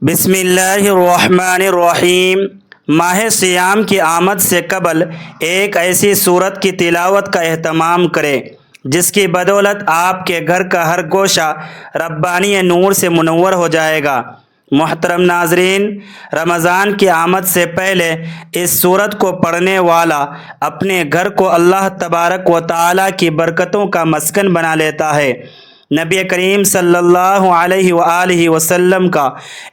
بسم اللہ الرحمن الرحیم۔ ماہ سیام کی آمد سے قبل ایک ایسی صورت کی تلاوت کا اہتمام کریں جس کی بدولت آپ کے گھر کا ہر گوشہ ربانی نور سے منور ہو جائے گا۔ محترم ناظرین، رمضان کی آمد سے پہلے اس صورت کو پڑھنے والا اپنے گھر کو اللہ تبارک و تعالیٰ کی برکتوں کا مسکن بنا لیتا ہے۔ نبی کریم صلی اللہ علیہ وآلہ وسلم کا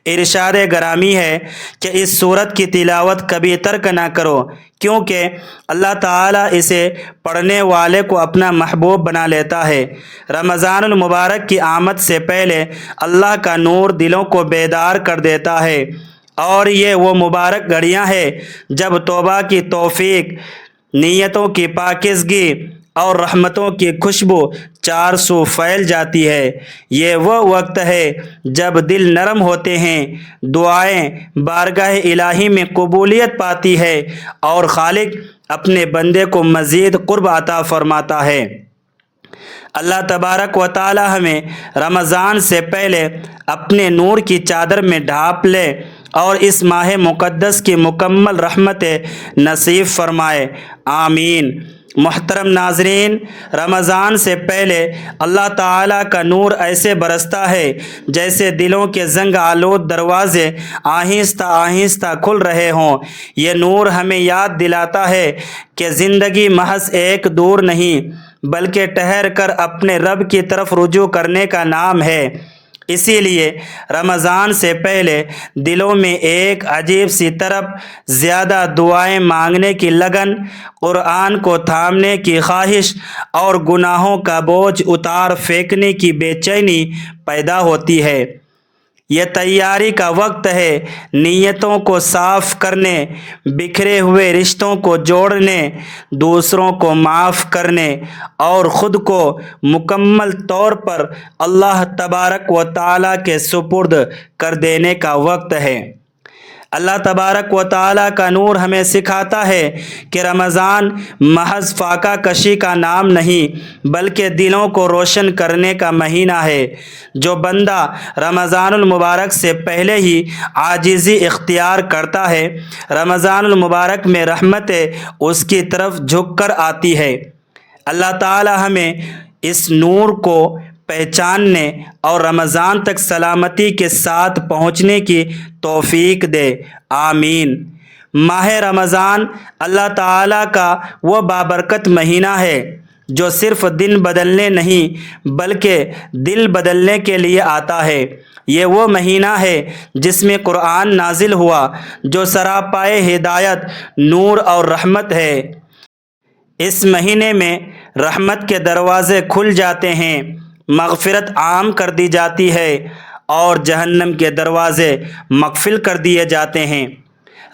ارشاد گرامی ہے کہ اس صورت کی تلاوت کبھی ترک نہ کرو، کیونکہ اللہ تعالیٰ اسے پڑھنے والے کو اپنا محبوب بنا لیتا ہے۔ رمضان المبارک کی آمد سے پہلے اللہ کا نور دلوں کو بیدار کر دیتا ہے، اور یہ وہ مبارک گھڑیاں ہیں جب توبہ کی توفیق، نیتوں کی پاکیزگی اور رحمتوں کی خوشبو چار سو پھیل جاتی ہے۔ یہ وہ وقت ہے جب دل نرم ہوتے ہیں، دعائیں بارگاہ الہی میں قبولیت پاتی ہے اور خالق اپنے بندے کو مزید قرب عطا فرماتا ہے۔ اللہ تبارک و تعالی ہمیں رمضان سے پہلے اپنے نور کی چادر میں ڈھانپ لے اور اس ماہ مقدس کی مکمل رحمت نصیب فرمائے، آمین۔ محترم ناظرین، رمضان سے پہلے اللہ تعالیٰ کا نور ایسے برستا ہے جیسے دلوں کے زنگ آلود دروازے آہستہ آہستہ کھل رہے ہوں۔ یہ نور ہمیں یاد دلاتا ہے کہ زندگی محض ایک دور نہیں بلکہ ٹھہر کر اپنے رب کی طرف رجوع کرنے کا نام ہے۔ اسی لیے رمضان سے پہلے دلوں میں ایک عجیب سی طرف زیادہ دعائیں مانگنے کی لگن، قرآن کو تھامنے کی خواہش اور گناہوں کا بوجھ اتار پھینکنے کی بے چینی پیدا ہوتی ہے۔ یہ تیاری کا وقت ہے، نیتوں کو صاف کرنے، بکھرے ہوئے رشتوں کو جوڑنے، دوسروں کو معاف کرنے اور خود کو مکمل طور پر اللہ تبارک و تعالیٰ کے سپرد کر دینے کا وقت ہے۔ اللہ تبارک و تعالیٰ کا نور ہمیں سکھاتا ہے کہ رمضان محض فاقہ کشی کا نام نہیں بلکہ دلوں کو روشن کرنے کا مہینہ ہے۔ جو بندہ رمضان المبارک سے پہلے ہی عاجزی اختیار کرتا ہے، رمضان المبارک میں رحمت اس کی طرف جھک کر آتی ہے۔ اللہ تعالیٰ ہمیں اس نور کو پہچاننے اور رمضان تک سلامتی کے ساتھ پہنچنے کی توفیق دے، آمین۔ ماہ رمضان اللہ تعالیٰ کا وہ بابرکت مہینہ ہے جو صرف دن بدلنے نہیں بلکہ دل بدلنے کے لیے آتا ہے۔ یہ وہ مہینہ ہے جس میں قرآن نازل ہوا جو سراپائے ہدایت، نور اور رحمت ہے۔ اس مہینے میں رحمت کے دروازے کھل جاتے ہیں، مغفرت عام کر دی جاتی ہے اور جہنم کے دروازے مقفل کر دیے جاتے ہیں۔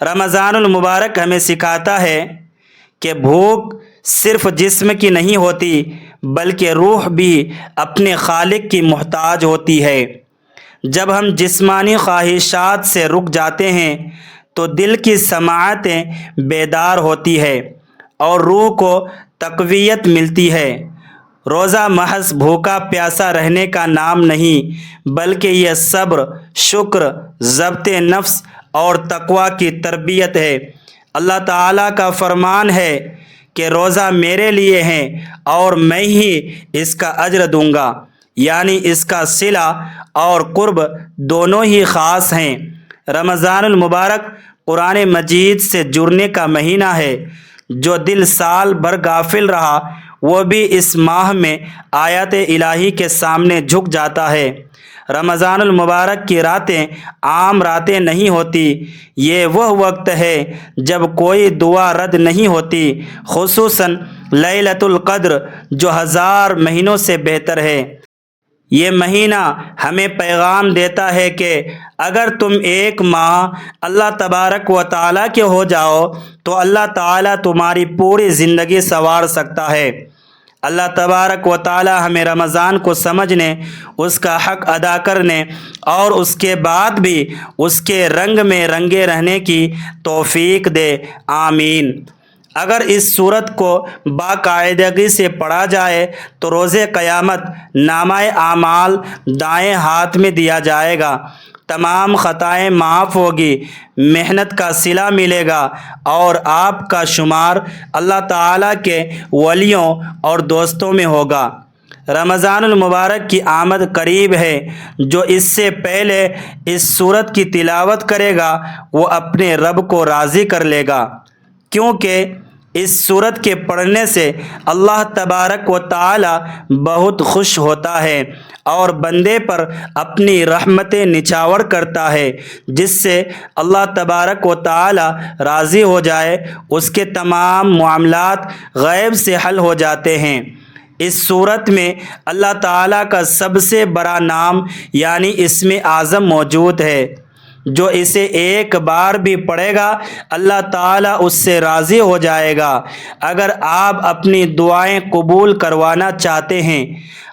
رمضان المبارک ہمیں سکھاتا ہے کہ بھوک صرف جسم کی نہیں ہوتی بلکہ روح بھی اپنے خالق کی محتاج ہوتی ہے۔ جب ہم جسمانی خواہشات سے رک جاتے ہیں تو دل کی سماعتیں بیدار ہوتی ہے اور روح کو تقویت ملتی ہے۔ روزہ محض بھوکا پیاسا رہنے کا نام نہیں بلکہ یہ صبر، شکر، ضبط نفس اور تقوی کی تربیت ہے۔ اللہ تعالیٰ کا فرمان ہے کہ روزہ میرے لیے ہے اور میں ہی اس کا اجر دوں گا، یعنی اس کا صلہ اور قرب دونوں ہی خاص ہیں۔ رمضان المبارک قرآن مجید سے جڑنے کا مہینہ ہے۔ جو دل سال بھر غافل رہا وہ بھی اس ماہ میں آیات الہی کے سامنے جھک جاتا ہے۔ رمضان المبارک کی راتیں عام راتیں نہیں ہوتی، یہ وہ وقت ہے جب کوئی دعا رد نہیں ہوتی، خصوصاً لیلۃ القدر جو 1000 مہینوں سے بہتر ہے۔ یہ مہینہ ہمیں پیغام دیتا ہے کہ اگر تم ایک ماہ اللہ تبارک و تعالیٰ کے ہو جاؤ تو اللہ تعالیٰ تمہاری پوری زندگی سنوار سکتا ہے۔ اللہ تبارک و تعالیٰ ہمیں رمضان کو سمجھنے، اس کا حق ادا کرنے اور اس کے بعد بھی اس کے رنگ میں رنگے رہنے کی توفیق دے، آمین۔ اگر اس صورت کو باقاعدگی سے پڑھا جائے تو روز قیامت نامہ اعمال دائیں ہاتھ میں دیا جائے گا تمام خطائیں معاف ہوگی، محنت کا صلہ ملے گا اور آپ کا شمار اللہ تعالیٰ کے ولیوں اور دوستوں میں ہوگا۔ رمضان المبارک کی آمد قریب ہے۔ جو اس سے پہلے اس سورت کی تلاوت کرے گا وہ اپنے رب کو راضی کر لے گا، کیونکہ اس سورت کے پڑھنے سے اللہ تبارک و تعالی بہت خوش ہوتا ہے اور بندے پر اپنی رحمتیں نچھاور کرتا ہے۔ جس سے اللہ تبارک و تعالی راضی ہو جائے اس کے تمام معاملات غیب سے حل ہو جاتے ہیں۔ اس صورت میں اللہ تعالیٰ کا سب سے بڑا نام یعنی اسم اعظم موجود ہے۔ جو اسے ایک بار بھی پڑھے گا اللہ تعالیٰ اس سے راضی ہو جائے گا۔ اگر آپ اپنی دعائیں قبول کروانا چاہتے ہیں،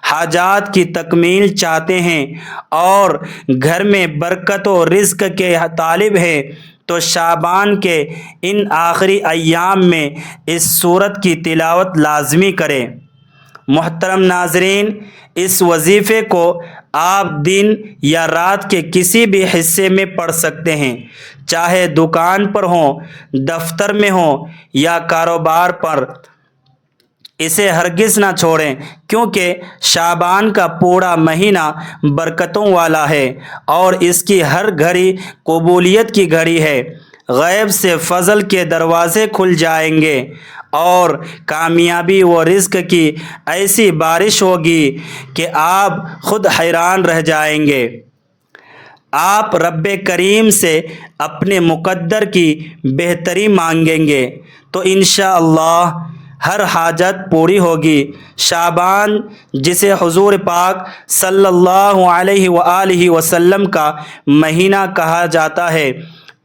حاجات کی تکمیل چاہتے ہیں اور گھر میں برکت و رزق کے طالب ہیں تو شعبان کے ان آخری ایام میں اس سورت کی تلاوت لازمی کریں۔ محترم ناظرین، اس وظیفے کو آپ دن یا رات کے کسی بھی حصے میں پڑھ سکتے ہیں، چاہے دکان پر ہوں، دفتر میں ہوں یا کاروبار پر۔ اسے ہرگز نہ چھوڑیں، کیونکہ شعبان کا پورا مہینہ برکتوں والا ہے اور اس کی ہر گھڑی قبولیت کی گھڑی ہے۔ غیب سے فضل کے دروازے کھل جائیں گے اور کامیابی و رزق کی ایسی بارش ہوگی کہ آپ خود حیران رہ جائیں گے۔ آپ رب کریم سے اپنے مقدر کی بہتری مانگیں گے تو انشاءاللہ ہر حاجت پوری ہوگی۔ شعبان، جسے حضور پاک صلی اللہ علیہ وآلہ وسلم کا مہینہ کہا جاتا ہے،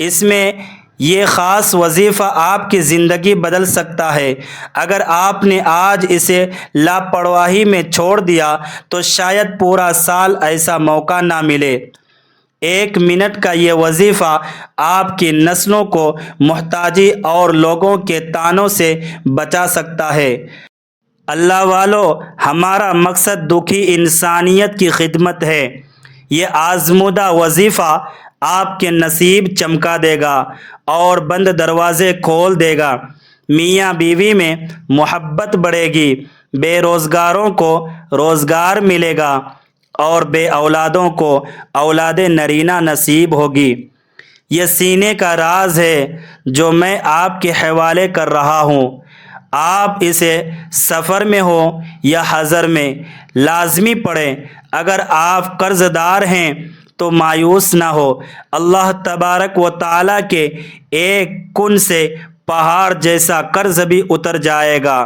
اس میں یہ خاص وظیفہ آپ کی زندگی بدل سکتا ہے۔ اگر آپ نے آج اسے لاپرواہی میں چھوڑ دیا تو شاید پورا سال ایسا موقع نہ ملے۔ 1 منٹ کا یہ وظیفہ آپ کی نسلوں کو محتاجی اور لوگوں کے طعنوں سے بچا سکتا ہے۔ اللہ والو، ہمارا مقصد دکھی انسانیت کی خدمت ہے۔ یہ آزمودہ وظیفہ آپ کے نصیب چمکا دے گا اور بند دروازے کھول دے گا۔ میاں بیوی میں محبت بڑھے گی، بے روزگاروں کو روزگار ملے گا اور بے اولادوں کو اولاد نرینہ نصیب ہوگی۔ یہ سینے کا راز ہے جو میں آپ کے حوالے کر رہا ہوں۔ آپ اسے سفر میں ہو یا حضر میں لازمی پڑھیں۔ اگر آپ قرض دار ہیں تو مایوس نہ ہو، اللہ تبارک و تعالیٰ کے ایک کن سے پہاڑ جیسا قرض بھی اتر جائے گا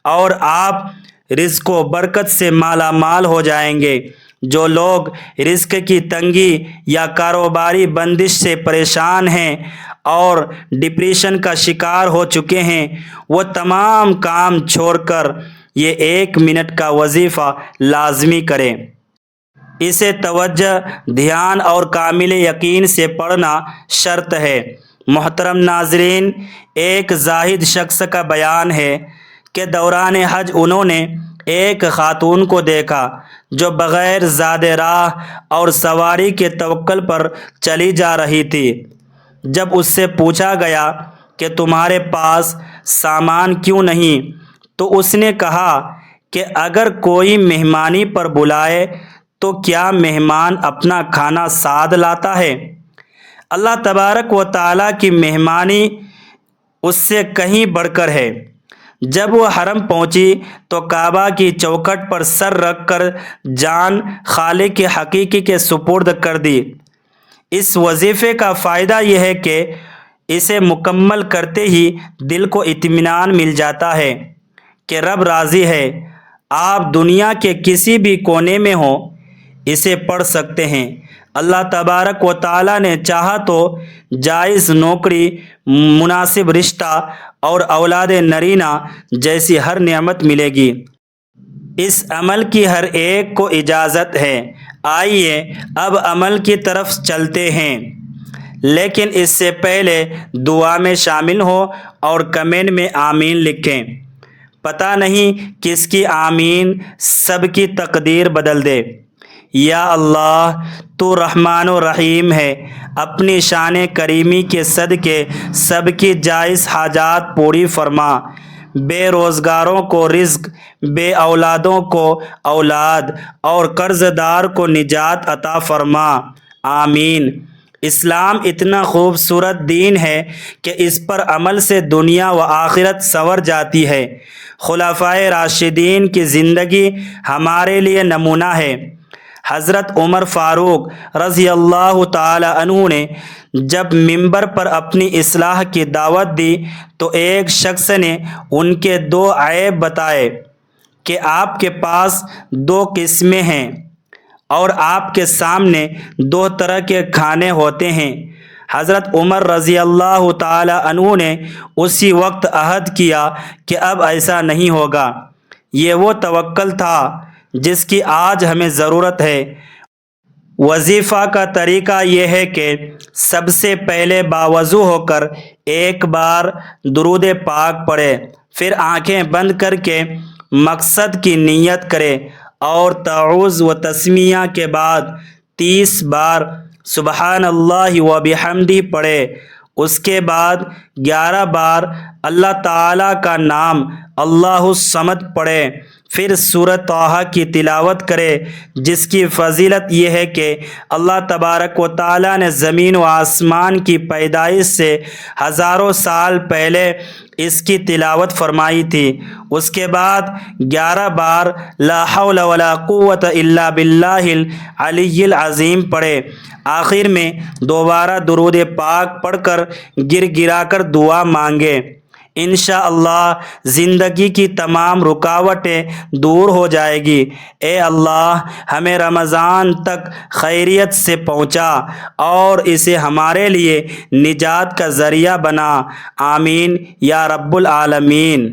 اور آپ رزق و برکت سے مالا مال ہو جائیں گے۔ جو لوگ رزق کی تنگی یا کاروباری بندش سے پریشان ہیں اور ڈپریشن کا شکار ہو چکے ہیں، وہ تمام کام چھوڑ کر یہ 1 منٹ کا وظیفہ لازمی کریں۔ اسے توجہ، دھیان اور کامل یقین سے پڑھنا شرط ہے۔ محترم ناظرین، ایک زاہد شخص کا بیان ہے کہ دوران حج انہوں نے ایک خاتون کو دیکھا جو بغیر زاد راہ اور سواری کے توکل پر چلی جا رہی تھی۔ جب اس سے پوچھا گیا کہ تمہارے پاس سامان کیوں نہیں، تو اس نے کہا کہ اگر کوئی مہمانی پر بلائے تو کیا مہمان اپنا کھانا ساتھ لاتا ہے؟ اللہ تبارک و تعالیٰ کی مہمانی اس سے کہیں بڑھ کر ہے۔ جب وہ حرم پہنچی تو کعبہ کی چوکھٹ پر سر رکھ کر جان خالق حقیقی کے سپرد کر دی۔ اس وظیفے کا فائدہ یہ ہے کہ اسے مکمل کرتے ہی دل کو اطمینان مل جاتا ہے کہ رب راضی ہے۔ آپ دنیا کے کسی بھی کونے میں ہوں، اسے پڑھ سکتے ہیں۔ اللہ تبارک و تعالیٰ نے چاہا تو جائز نوکری، مناسب رشتہ اور اولاد نرینہ جیسی ہر نعمت ملے گی۔ اس عمل کی ہر ایک کو اجازت ہے۔ آئیے اب عمل کی طرف چلتے ہیں، لیکن اس سے پہلے دعا میں شامل ہو اور کمنٹ میں آمین لکھیں۔ پتہ نہیں کس کی آمین سب کی تقدیر بدل دے۔ یا اللہ تو رحمان و رحیم ہے، اپنی شان کریمی کے صدقے سب کی جائز حاجات پوری فرما، بے روزگاروں کو رزق، بے اولادوں کو اولاد، اور قرض دار کو نجات عطا فرما، آمین۔ اسلام اتنا خوبصورت دین ہے کہ اس پر عمل سے دنیا و آخرت سنور جاتی ہے۔ خلفائے راشدین کی زندگی ہمارے لیے نمونہ ہے۔ حضرت عمر فاروق رضی اللہ تعالی عنہ نے جب منبر پر اپنی اصلاح کی دعوت دی تو ایک شخص نے ان کے 2 عیب بتائے کہ آپ کے پاس 2 قسمیں ہیں اور آپ کے سامنے 2 طرح کے کھانے ہوتے ہیں۔ حضرت عمر رضی اللہ تعالی عنہ نے اسی وقت عہد کیا کہ اب ایسا نہیں ہوگا۔ یہ وہ توکل تھا جس کی آج ہمیں ضرورت ہے۔ وظیفہ کا طریقہ یہ ہے کہ سب سے پہلے باوضو ہو کر ایک بار درود پاک پڑھے، پھر آنکھیں بند کر کے مقصد کی نیت کرے اور تعوذ و تسمیہ کے بعد 30 بار سبحان اللہ و بحمدہ پڑھے۔ اس کے بعد 11 بار اللہ تعالیٰ کا نام اللہ الصمد پڑھے، پھر سورۃ طٰہٰ کی تلاوت کرے، جس کی فضیلت یہ ہے کہ اللہ تبارک و تعالیٰ نے زمین و آسمان کی پیدائش سے ہزاروں سال پہلے اس کی تلاوت فرمائی تھی۔ اس کے بعد 11 بار لا حول ولا قوت الا باللہ العلی العظیم پڑھے۔ آخر میں دوبارہ درود پاک پڑھ کر گر گرا کر دعا مانگے۔ انشاءاللہ زندگی کی تمام رکاوٹیں دور ہو جائے گی۔ اے اللہ ہمیں رمضان تک خیریت سے پہنچا اور اسے ہمارے لیے نجات کا ذریعہ بنا، آمین یا رب العالمین۔